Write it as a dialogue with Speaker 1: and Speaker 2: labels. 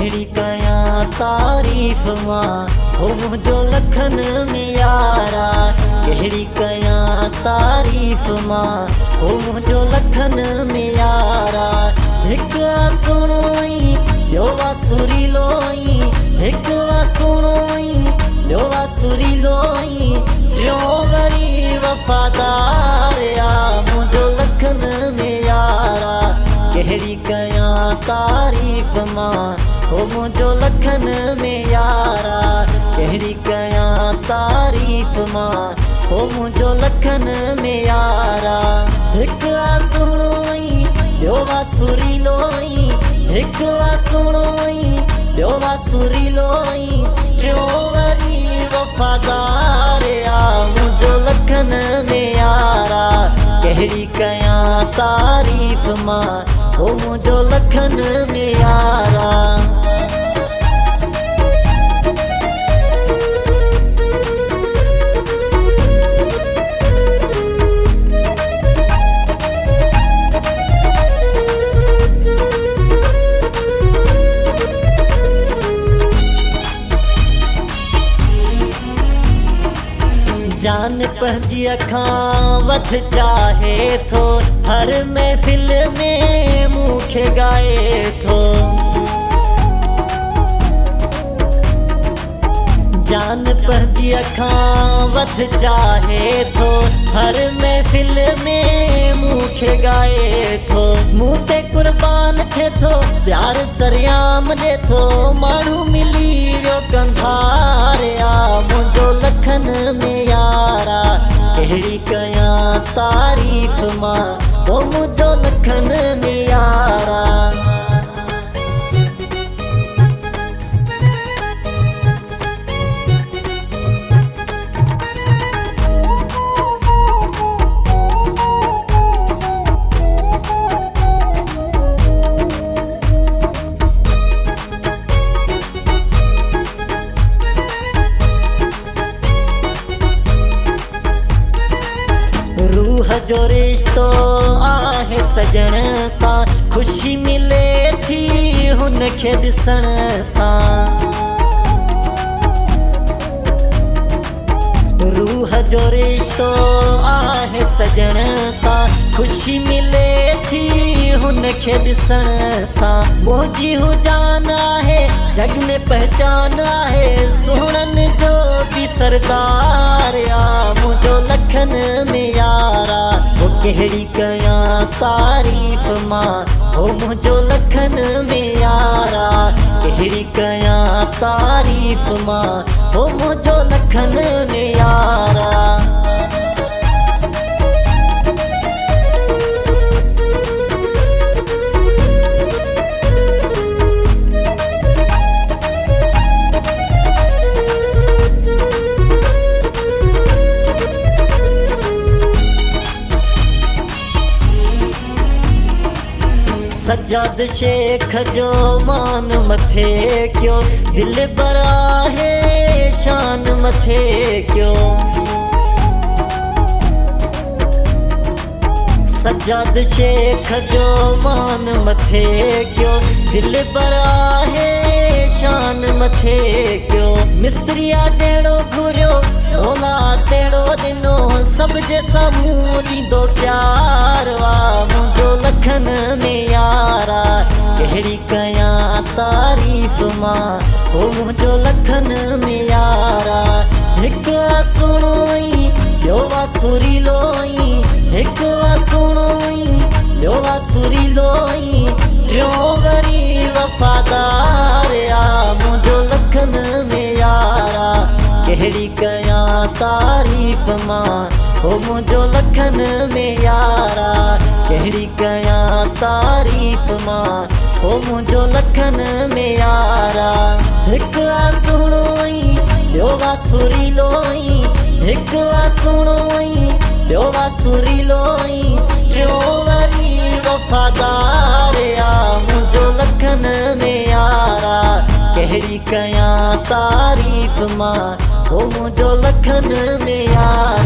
Speaker 1: कहिड़ी कयां तारीफ़ मां हो मुंहिंजो लखन में यारा। कहिड़ी कयां तारीफ़ मां हो मुंहिंजो लखन में यारा। हिकु आहे सुहिणो ई ॿियो आहे सुरीलो ई, हिकु आहे सुहिणो ई ॿियो आहे सुरीलो ई, टियों वरी वफ़ादार आहे मुंहिंजो लखन में यारा। कहिड़ी कयां तारीफ़ मां हो मुंहिंजो लखन में यारा। कहिड़ी कयां तारीफ़ मां हो मुंहिंजो लखन में यारा। हिकु आहे सुहिणो ई ॿियो आहे सुरीलो ई, हिकु आहे सुहिणो ई ॿियो आहे सुरीलो ई, टियों वरी वफ़ादार आहे मुंहिंजो लखन में यारा। कहिड़ी कयां तारीफ़ मां हो मुंहिंजो लखन में यारा। जान पंहिंजी अखां वध चाहे थो, हर महफ़िल में मूंखे ॻाए थो। जान पंहिंजी अखां वध चाहे थो, हर महफ़िल में मूंखे ॻाए थो। मूं ते क़ुर्बान थिए थो, प्यार सरियाम ॾिए थो, माण्हू मिली वियो कंधार आहे मुंहिंजो लखन में यारा। कहिड़ी कयां तारीफ़ मां हो मुंहिंजो लखन में यारा। रूह जो रिश्तो आहे सजण सां, ख़ुशी मिले थी हुनखे ॾिसण सां। रूह जो रिश्तो आहे सजण सां, ख़ुशी मिले थी हुनखे ॾिसण सां। मुंहिंजी हुजान आहे जग में पहचान आहे, सुहिणनि जो बि सरदार आहे मुंहिंजो लखन में यारा। हो कहिड़ी कयां तारीफ़ मां हो मुंहिंजो लखन में यारा। कहिड़ी कयां तारीफ़ मां हो मुंहिंजो लखन में यारा। सज्जाद शेख जो मान मथे क्यों, दिल पर आहे शान मथे क्यों। सज्जाद शेख जो मान मथे क्यों, दिल पर आहे शान मथे क्यों। मिस्त्रिया जहिड़ो घुरियो ओला तहिड़ो ॾिनो, सभ जे साम्हूं ॾींदो प्यार आहे मुंहिंजो लखन में यारा। कहिड़ी कयां तारीफ़ मां हो मुंहिंजो लखन में यारा। हिकु आहे सुहिणो ई ॿियो आहे सुरीलो ई, हिकु आहे सुहिणो ई ॿियो आहे सुरीलो ई, टियों वरी वफ़ादार आहे मुंहिंजो लखन में यारा। कहिड़ी कयां तारीफ़ मां हो मुंहिंजो लखन में यारा। कहिड़ी कयां तारीफ़ मां हो मुंहिंजो लखन में यारा। हिकु आहे सुहिणो ई ॿियो आहे सुरीलो ई, हिकु आहे सुहिणो ई ॿियो आहे सुरीलो ई, टियों वरी वफ़ादार आहे मुंहिंजो लखन में यारा। कहिड़ी कयां तारीफ़ मां हो मुंहिंजो लखन में यारा।